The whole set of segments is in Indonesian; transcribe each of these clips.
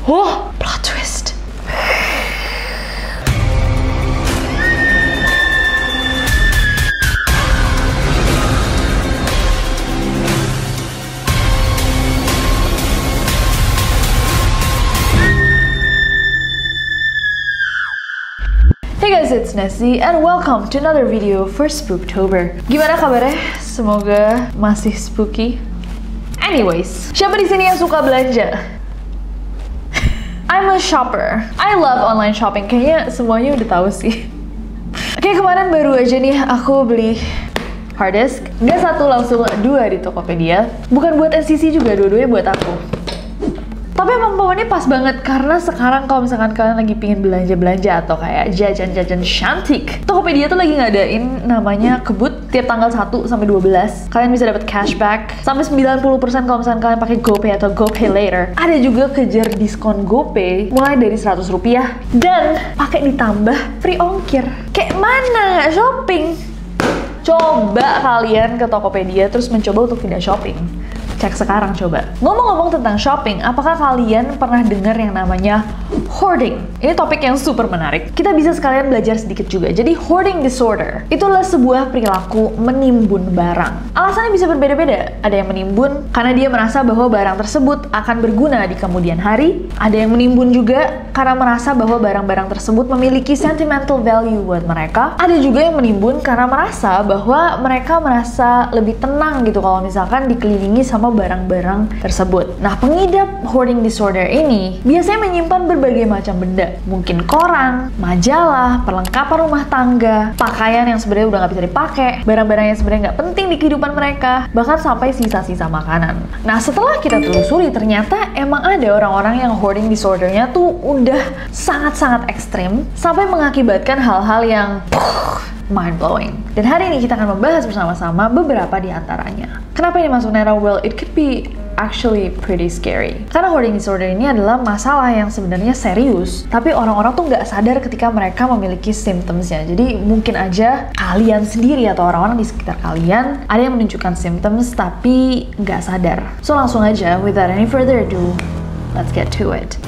Oh, plot twist. Hey guys, it's Nessie and welcome to another video for Spooktober. Gimana kabarnya? Semoga masih spooky. Anyways, siapa di sini yang suka belanja? I'm a shopper. I love online shopping. Kayaknya semuanya udah tahu sih. Oke, kemarin baru aja nih aku beli hard disk. Gak satu, langsung dua di Tokopedia. Bukan buat NCC juga, dua-duanya buat aku. Tapi emang momennya pas banget karena sekarang kalau misalkan kalian lagi pingin belanja-belanja atau kayak jajan-jajan cantik, Tokopedia tuh lagi ngadain namanya kebut tiap tanggal 1 sampai 12. Kalian bisa dapat cashback sampai 90% kalau misalkan kalian pakai GoPay atau GoPay Later. Ada juga kejar diskon GoPay mulai dari Rp100 dan pakai ditambah free ongkir. Kayak mana nggak shopping? Coba kalian ke Tokopedia terus mencoba untuk tidak shopping. Cek sekarang coba. Ngomong-ngomong tentang shopping, apakah kalian pernah dengar yang namanya hoarding? Ini topik yang super menarik. Kita bisa sekalian belajar sedikit juga. Jadi hoarding disorder itulah sebuah perilaku menimbun barang. Alasannya bisa berbeda-beda. Ada yang menimbun karena dia merasa bahwa barang tersebut akan berguna di kemudian hari. Ada yang menimbun juga karena merasa bahwa barang-barang tersebut memiliki sentimental value buat mereka. Ada juga yang menimbun karena merasa bahwa mereka merasa lebih tenang gitu kalau misalkan dikelilingi sama barang-barang tersebut. Nah, pengidap hoarding disorder ini biasanya menyimpan berbagai macam benda. Mungkin koran, majalah, perlengkapan rumah tangga, pakaian yang sebenarnya udah nggak bisa dipakai, barang-barang yang sebenarnya nggak penting di kehidupan mereka, bahkan sampai sisa-sisa makanan. Nah, setelah kita telusuri, ternyata emang ada orang-orang yang hoarding disordernya tuh udah sangat-sangat ekstrim, sampai mengakibatkan hal-hal yang mind-blowing. Dan hari ini kita akan membahas bersama-sama beberapa di antaranya. Kenapa ini masuk neror? Well, it could be actually pretty scary. Karena hoarding disorder ini adalah masalah yang sebenarnya serius, tapi orang-orang tuh nggak sadar ketika mereka memiliki symptomsnya. Jadi mungkin aja kalian sendiri atau orang-orang di sekitar kalian ada yang menunjukkan symptoms tapi nggak sadar. So langsung aja, without any further ado, let's get to it.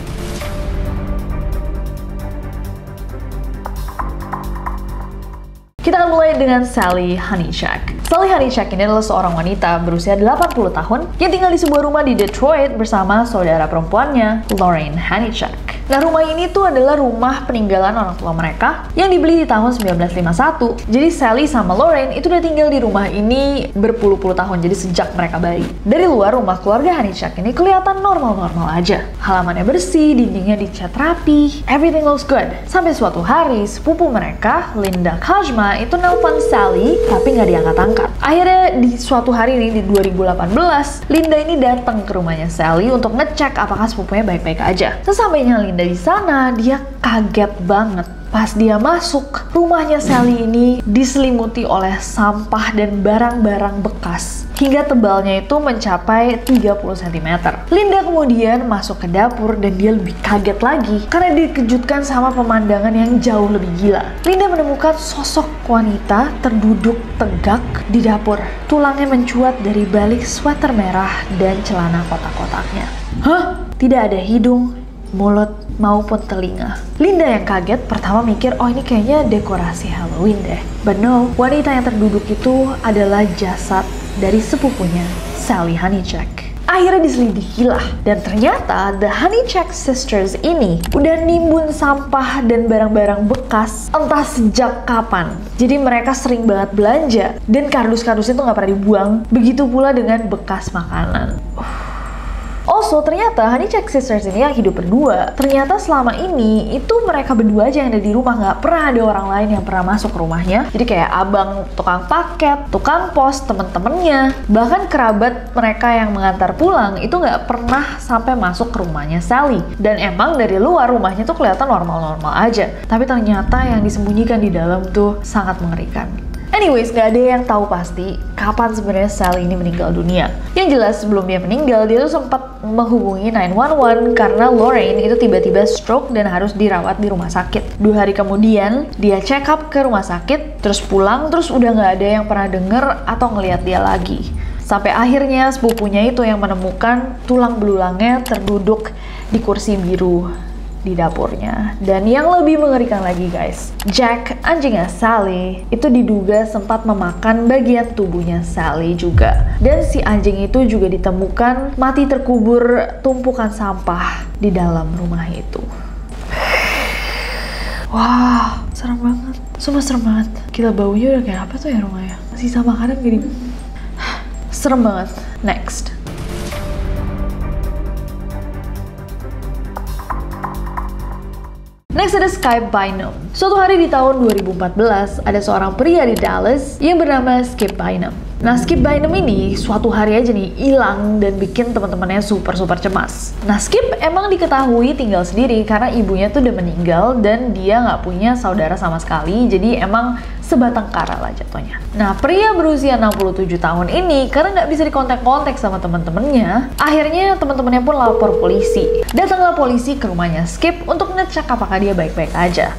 Kita akan mulai dengan Sally Honeycheck. Sally Honeycheck ini adalah seorang wanita berusia 80 tahun yang tinggal di sebuah rumah di Detroit bersama saudara perempuannya, Lorraine Honeycheck. Nah, rumah ini tuh adalah rumah peninggalan orang tua mereka yang dibeli di tahun 1951. Jadi Sally sama Lorraine itu udah tinggal di rumah ini berpuluh-puluh tahun, jadi sejak mereka bayi. Dari luar, rumah keluarga Honeycheck ini kelihatan normal-normal aja. Halamannya bersih, dindingnya dicat rapi, everything looks good. Sampai suatu hari, sepupu mereka, Linda Kajma, itu nelpon Sally tapi nggak diangkat-angkat. Akhirnya di suatu hari ini di 2018, Linda ini datang ke rumahnya Sally untuk ngecek apakah sepupunya baik-baik aja. Sesampainya Linda di sana, dia kaget banget. Pas dia masuk, rumahnya Sally ini diselimuti oleh sampah dan barang-barang bekas. Hingga tebalnya itu mencapai 30 cm. Linda kemudian masuk ke dapur dan dia lebih kaget lagi karena dikejutkan sama pemandangan yang jauh lebih gila. Linda menemukan sosok wanita terduduk tegak di dapur. Tulangnya mencuat dari balik sweater merah dan celana kotak-kotaknya. Hah? Tidak ada hidung, mulut, maupun telinga. Linda yang kaget pertama mikir, oh ini kayaknya dekorasi Halloween deh. But no, wanita yang terduduk itu adalah jasad dari sepupunya, Sally Honeycheck. Akhirnya diselidikilah, dan ternyata The Honeycheck Sisters ini udah nimbun sampah dan barang-barang bekas entah sejak kapan. Jadi mereka sering banget belanja, dan kardus-kardusnya tuh nggak pernah dibuang. Begitu pula dengan bekas makanan. Also, ternyata Honeycheck Sisters ini yang hidup berdua. Ternyata selama ini itu mereka berdua aja yang ada di rumah, nggak pernah ada orang lain yang pernah masuk ke rumahnya. Jadi kayak abang tukang paket, tukang pos, temen-temennya, bahkan kerabat mereka yang mengantar pulang itu nggak pernah sampai masuk ke rumahnya Sally. Dan emang dari luar rumahnya tuh kelihatan normal-normal aja. Tapi ternyata yang disembunyikan di dalam tuh sangat mengerikan. Anyways, nggak ada yang tahu pasti kapan sebenarnya Sally ini meninggal dunia. Yang jelas sebelum dia meninggal, dia tuh sempat menghubungi 911 karena Lorraine itu tiba-tiba stroke dan harus dirawat di rumah sakit. 2 hari kemudian, dia check up ke rumah sakit, terus pulang, terus udah nggak ada yang pernah denger atau ngelihat dia lagi. Sampai akhirnya sepupunya itu yang menemukan tulang belulangnya terduduk di kursi biru di dapurnya. Dan yang lebih mengerikan lagi guys, Jack, anjingnya Sally, itu diduga sempat memakan bagian tubuhnya Sally juga. Dan si anjing itu juga ditemukan mati terkubur tumpukan sampah di dalam rumah itu. Wah, serem banget. Sumpah serem banget. Gila, baunya udah kayak apa tuh ya rumahnya? Sisa makanan gini. Serem banget. Next. Next ada Skip Bynum. Suatu hari di tahun 2014, ada seorang pria di Dallas yang bernama Skip Bynum. Nah, Skip Bynum ini suatu hari aja nih hilang dan bikin teman-temannya super cemas. Nah, Skip emang diketahui tinggal sendiri karena ibunya tuh udah meninggal dan dia nggak punya saudara sama sekali, jadi emang sebatang kara lah jatuhnya. Nah, pria berusia 67 tahun ini karena nggak bisa dikontak-kontak sama teman-temannya, akhirnya teman-temannya pun lapor polisi. Datanglah polisi ke rumahnya Skip untuk ngecek apakah dia baik-baik aja.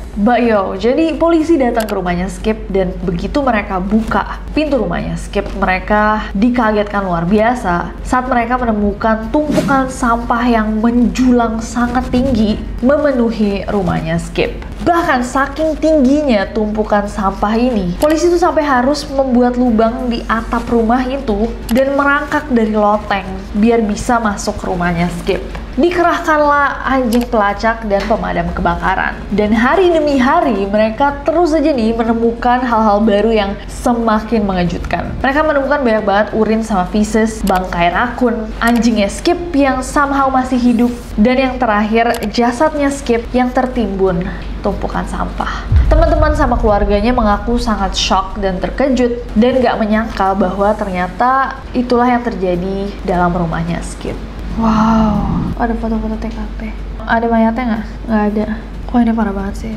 Jadi polisi datang ke rumahnya Skip dan begitu mereka buka pintu rumahnya Skip, mereka dikagetkan luar biasa saat mereka menemukan tumpukan sampah yang menjulang sangat tinggi memenuhi rumahnya Skip. Bahkan saking tingginya tumpukan sampah ini, polisi itu sampai harus membuat lubang di atap rumah itu dan merangkak dari loteng biar bisa masuk ke rumahnya Skip. Dikerahkanlah anjing pelacak dan pemadam kebakaran. Dan hari demi hari mereka terus saja nih menemukan hal-hal baru yang semakin mengejutkan. Mereka menemukan banyak banget urin sama feces, bangkai rakun, anjingnya Skip yang somehow masih hidup, dan yang terakhir jasadnya Skip yang tertimbun tumpukan sampah. Teman-teman sama keluarganya mengaku sangat shock dan terkejut dan gak menyangka bahwa ternyata itulah yang terjadi dalam rumahnya Skip. Wow, ada foto-foto TKP. Ada mayatnya nggak? Nggak ada. Kok ini parah banget sih.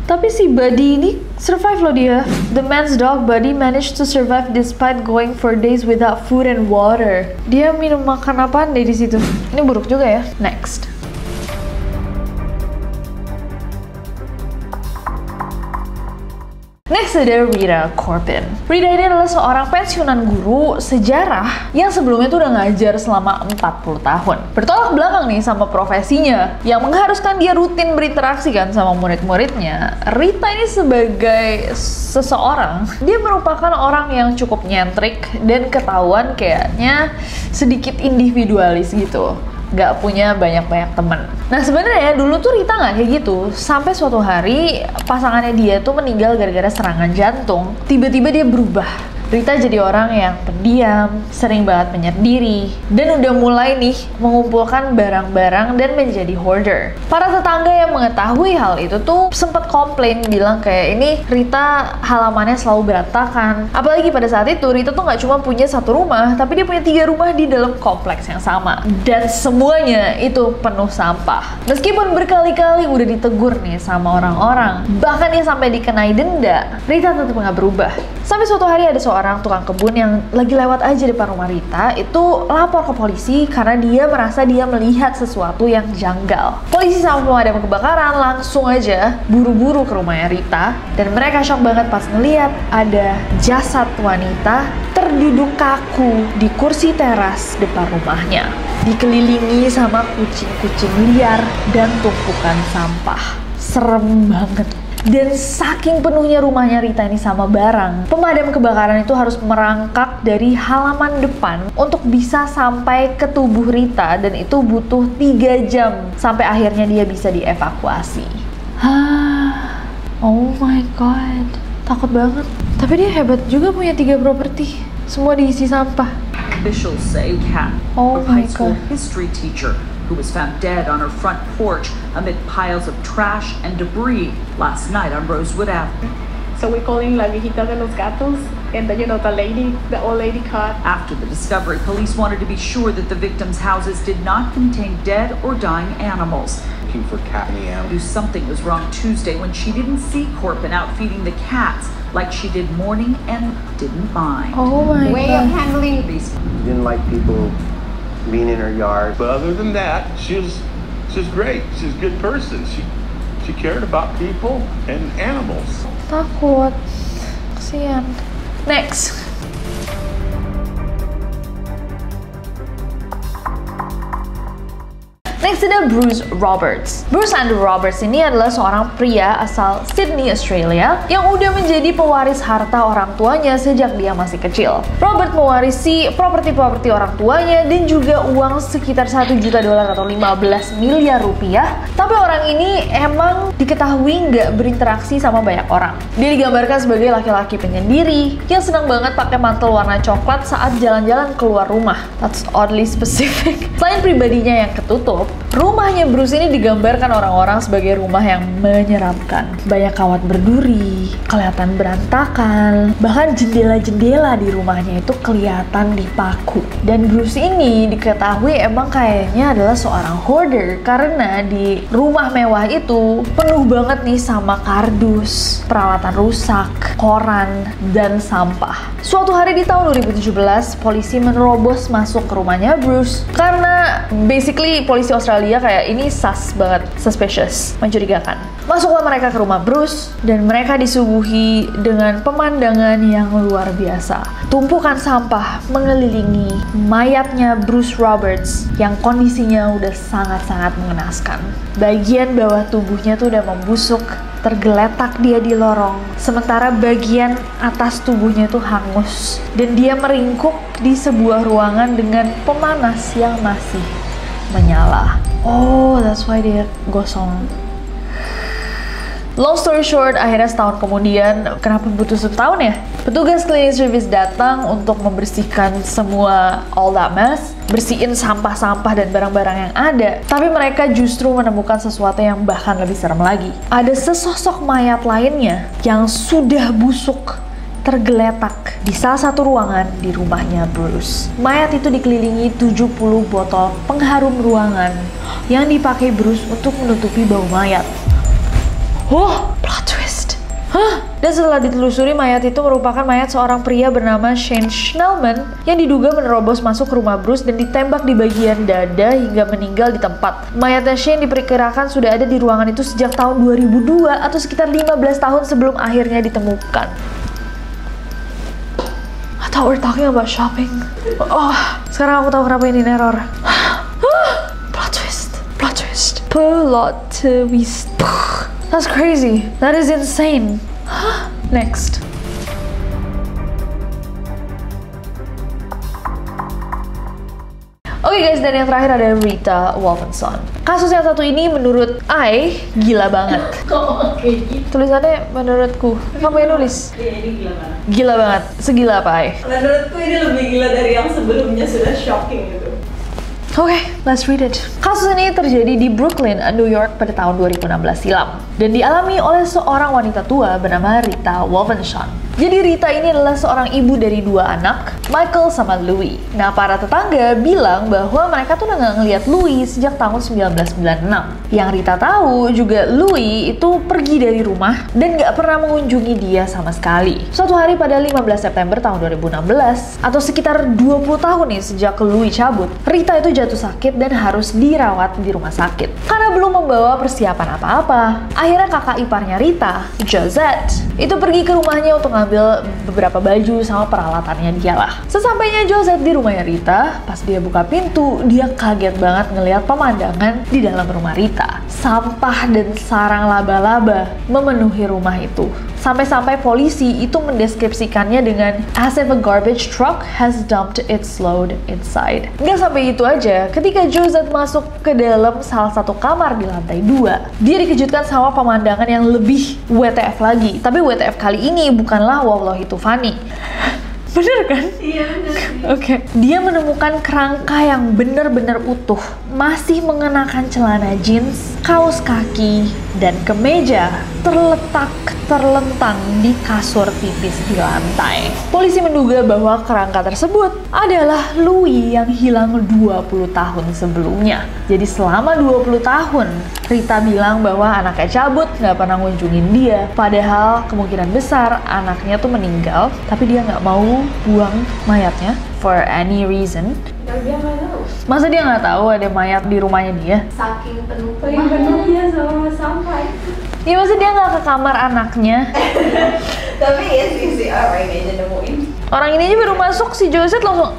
Tapi si Buddy ini survive loh dia. The man's dog Buddy managed to survive despite going for days without food and water. Dia minum makan apaan deh di situ? Ini buruk juga ya. Next. Next ada Rita Corbin. Rita ini adalah seorang pensiunan guru sejarah yang sebelumnya tuh udah ngajar selama 40 tahun. Bertolak belakang nih sama profesinya yang mengharuskan dia rutin berinteraksi kan sama murid-muridnya. Rita ini sebagai seseorang, dia merupakan orang yang cukup nyentrik dan ketahuan kayaknya sedikit individualis gitu. Gak punya banyak-banyak temen. Nah sebenarnya dulu tuh Rita nggak kayak gitu. Sampai suatu hari pasangannya dia tuh meninggal gara-gara serangan jantung. Tiba-tiba dia berubah. Rita jadi orang yang pendiam, sering banget menyendiri, dan udah mulai nih mengumpulkan barang-barang dan menjadi hoarder. Para tetangga yang mengetahui hal itu tuh sempat komplain, bilang kayak ini Rita halamannya selalu berantakan. Apalagi pada saat itu Rita tuh nggak cuma punya satu rumah, tapi dia punya 3 rumah di dalam kompleks yang sama. Dan semuanya itu penuh sampah. Meskipun berkali-kali udah ditegur nih sama orang-orang, bahkan dia sampai dikenai denda, Rita tetap nggak berubah. Sampai suatu hari ada seorang tukang kebun yang lagi lewat aja depan rumah Rita itu lapor ke polisi karena dia merasa dia melihat sesuatu yang janggal. Polisi sama pemadam kebakaran langsung aja buru-buru ke rumahnya Rita dan mereka shock banget pas ngeliat ada jasad wanita terduduk kaku di kursi teras depan rumahnya, dikelilingi sama kucing-kucing liar dan tumpukan sampah. Serem banget. Dan saking penuhnya rumahnya Rita ini sama barang, pemadam kebakaran itu harus merangkak dari halaman depan untuk bisa sampai ke tubuh Rita, dan itu butuh 3 jam sampai akhirnya dia bisa dievakuasi. Oh my god, takut banget. Tapi dia hebat juga, punya 3 properti, semua diisi sampah. Officials say Kat, a high school history teacher, who was found dead on her front porch amid piles of trash and debris last night on Rosewood Avenue. So we call him La Viejita de los Gatos, and then, the old lady caught. After the discovery, police wanted to be sure that the victims' houses did not contain dead or dying animals. Looking for cat in the animal. Knew something was wrong Tuesday when she didn't see Corbin out feeding the cats like she did morning and didn't mind. Oh my Way of handling These She didn't like people being in her yard. But other than that, she was great. She's a good person. She cared about people and animals. Takut, kasihan. Next. Next ada Bruce Roberts. Bruce Andrew Roberts ini adalah seorang pria asal Sydney, Australia yang udah menjadi pewaris harta orang tuanya sejak dia masih kecil. Robert mewarisi properti-properti orang tuanya dan juga uang sekitar $1 juta atau 15 miliar rupiah. Tapi orang ini emang diketahui nggak berinteraksi sama banyak orang. Dia digambarkan sebagai laki-laki penyendiri yang senang banget pakai mantel warna coklat saat jalan-jalan keluar rumah. That's oddly specific. Selain pribadinya yang ketutup, rumahnya Bruce ini digambarkan orang-orang sebagai rumah yang menyeramkan. Banyak kawat berduri, kelihatan berantakan, bahkan jendela-jendela di rumahnya itu kelihatan dipaku. Dan Bruce ini diketahui emang kayaknya adalah seorang hoarder karena di rumah mewah itu penuh banget nih sama kardus, peralatan rusak, koran, dan sampah. Suatu hari di tahun 2017, polisi menerobos masuk ke rumahnya Bruce karena basically polisi Australia kayak ini sus banget, suspicious, mencurigakan. Masuklah mereka ke rumah Bruce dan mereka disuguhi dengan pemandangan yang luar biasa. Tumpukan sampah mengelilingi mayatnya Bruce Roberts yang kondisinya udah sangat-sangat mengenaskan. Bagian bawah tubuhnya tuh udah membusuk, tergeletak dia di lorong, sementara bagian atas tubuhnya tuh hangus dan dia meringkuk di sebuah ruangan dengan pemanas yang masih menyala. Oh, that's why dia gosong. Long story short, akhirnya setahun kemudian, kenapa butuh setahun ya? Petugas cleaning service datang untuk membersihkan semua all that mess, bersihin sampah-sampah dan barang-barang yang ada. Tapi mereka justru menemukan sesuatu yang bahkan lebih serem lagi. Ada sesosok mayat lainnya yang sudah busuk, tergeletak di salah satu ruangan di rumahnya Bruce. Mayat itu dikelilingi 70 botol pengharum ruangan yang dipakai Bruce untuk menutupi bau mayat. Plot twist. Dan setelah ditelusuri, mayat itu merupakan mayat seorang pria bernama Shane Schnellman yang diduga menerobos masuk ke rumah Bruce dan ditembak di bagian dada hingga meninggal di tempat. Mayatnya Shane diperkirakan sudah ada di ruangan itu sejak tahun 2002 atau sekitar 15 tahun sebelum akhirnya ditemukan. I thought we're talking about shopping. Sekarang aku tahu kenapa ini neror. Plot twist. Plot twist. Plot twist. That's crazy. That is insane. Next. Oke guys, dan yang terakhir ada Rita Wolfenson. Kasus yang satu ini menurut I gila banget. Kok kayak gitu? Tulisannya menurutku. Kamu yang nulis? Iya, ini gila banget. Gila banget. Segila apa I? Menurutku ini lebih gila dari yang sebelumnya, sudah shocking gitu. Oke, let's read it. Kasus ini terjadi di Brooklyn, New York pada tahun 2016 silam dan dialami oleh seorang wanita tua bernama Rita Wolfenson. Jadi Rita ini adalah seorang ibu dari 2 anak, Michael sama Louis. Nah, para tetangga bilang bahwa mereka tuh udah nggak ngeliat Louis sejak tahun 1996. Yang Rita tahu juga Louis itu pergi dari rumah dan nggak pernah mengunjungi dia sama sekali. Suatu hari pada 15 September tahun 2016, atau sekitar 20 tahun nih sejak Louis cabut, Rita itu jatuh sakit dan harus dirawat di rumah sakit. Karena belum membawa persiapan apa-apa, akhirnya kakak iparnya Rita, Josette, itu pergi ke rumahnya untuk ngambil beberapa baju sama peralatannya dia lah. Sesampainya Josette di rumahnya Rita, pas dia buka pintu, dia kaget banget ngelihat pemandangan di dalam rumah Rita. Sampah dan sarang laba-laba memenuhi rumah itu. Sampai-sampai polisi itu mendeskripsikannya dengan as if a garbage truck has dumped its load inside. Nggak sampai itu aja, ketika Josette masuk ke dalam salah satu kamar di lantai 2, dia dikejutkan sama pemandangan yang lebih WTF lagi. Tapi WTF kali ini bukanlah wallahi tufani. Bener kan? Iya bener. Oke. Dia menemukan kerangka yang benar-benar utuh, masih mengenakan celana jeans, kaos kaki, dan kemeja terlentang di kasur tipis di lantai. Polisi menduga bahwa kerangka tersebut adalah Louis yang hilang 20 tahun sebelumnya. Jadi selama 20 tahun, Rita bilang bahwa anaknya cabut, nggak pernah ngunjungin dia. Padahal kemungkinan besar anaknya tuh meninggal, tapi dia nggak mau buang mayatnya for any reason. Dia nggak tahu. Masa dia nggak tahu ada mayat di rumahnya dia? Saking penuhnya sama sampah itu. Ya masa dia nggak ke kamar anaknya? Tapi ya si orang ini aja nemuin. Orang ini aja baru masuk, si Josette langsung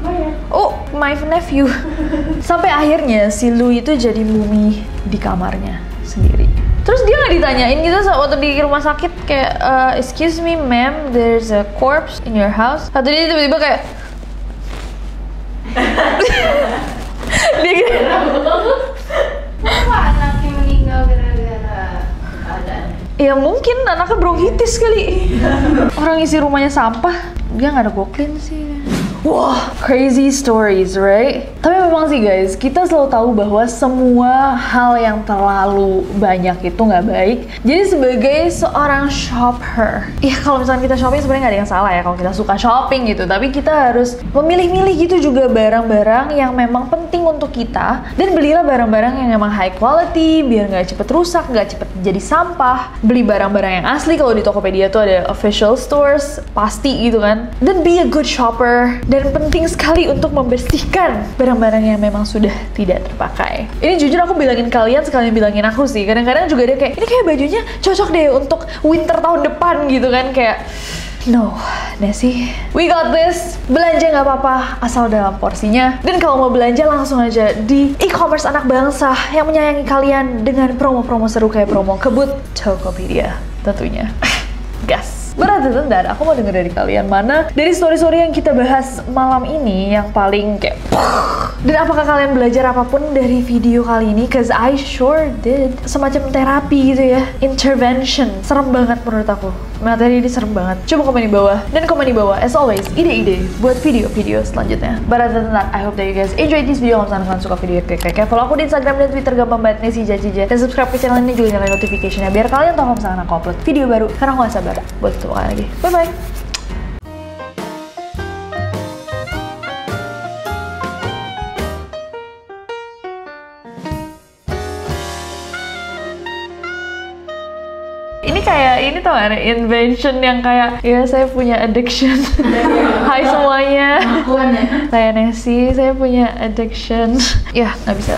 Mayat. oh my nephew. Sampai akhirnya si Lou itu jadi mumi di kamarnya sendiri. Terus dia nggak ditanyain gitu waktu di rumah sakit kayak excuse me ma'am, there's a corpse in your house. Atau dia tiba-tiba kayak dia gitu. Kenapa anaknya meninggal gara-gara keadaan? Ya mungkin anaknya bronkitis kali. Orang isi rumahnya sampah, dia nggak ada go clean sih. Wah, crazy stories, right? Tapi memang sih guys, kita selalu tahu bahwa semua hal yang terlalu banyak itu nggak baik. Jadi sebagai seorang shopper, ya kalau misalnya kita shopping sebenarnya nggak ada yang salah ya kalau kita suka shopping gitu. Tapi kita harus memilih-milih gitu juga barang-barang yang memang penting untuk kita. Dan belilah barang-barang yang memang high quality, biar nggak cepet rusak, nggak cepet jadi sampah. Beli barang-barang yang asli, kalau di Tokopedia tuh ada official stores, pasti gitu kan. Dan be a good shopper. Dan penting sekali untuk membersihkan barang-barang yang memang sudah tidak terpakai. Ini jujur aku bilangin kalian sekalian bilangin aku sih. Kadang-kadang juga dia kayak, ini kayak bajunya cocok deh untuk winter tahun depan gitu kan. Kayak, no, Nessie, we got this. Belanja nggak apa-apa, asal dalam porsinya. Dan kalau mau belanja langsung aja di e-commerce anak bangsa yang menyayangi kalian dengan promo-promo seru kayak promo kebut Tokopedia tentunya. Gas. Berarti bentar, aku mau denger dari kalian mana dari story-story yang kita bahas malam ini yang paling kayak dan apakah kalian belajar apapun dari video kali ini? Cause I sure did. Semacam terapi gitu ya, intervention. Serem banget menurut aku. Materi ini serem banget. Coba komen di bawah. Dan komen di bawah, as always, ide-ide buat video-video selanjutnya. Berarti bentar, I hope that you guys enjoy this video. Kalau misalnya kalian suka video kayak follow aku di Instagram dan Twitter gampang banget Nessie Jacija. Dan subscribe ke channel ini juga nyalain notification-nya biar kalian tahu kalau misalnya aku upload video baru. Karena aku gak sabar buat ketemu kalian lagi. Bye-bye. Ini kayak, ini tau gak, invention yang kayak, ya saya punya addiction. Hai semuanya, saya Nessie, saya punya addiction. Ya, nggak bisa.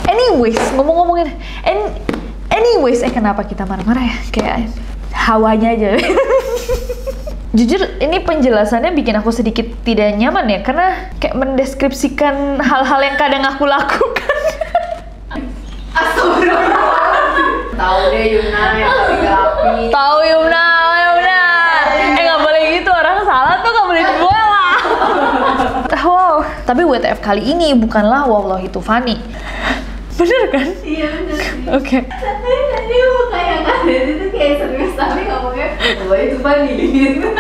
Anyways, ngomong-ngomongin, anyways, kenapa kita marah-marah ya? Kayak hawanya aja. Jujur, ini penjelasannya bikin aku sedikit tidak nyaman ya, karena kayak mendeskripsikan hal-hal yang kadang aku lakukan. Tahu deh Yumna yang paling rapi. Tahu Yumna. Nggak boleh gitu, orang salah tuh nggak boleh dibola. Wow, tapi WTF kali ini bukanlah wallahi itu funny. Bener kan? Iya bener sih. Oke. Tadi kayak kalian itu kayak serius tapi ngomongnya wah itu funny gitu.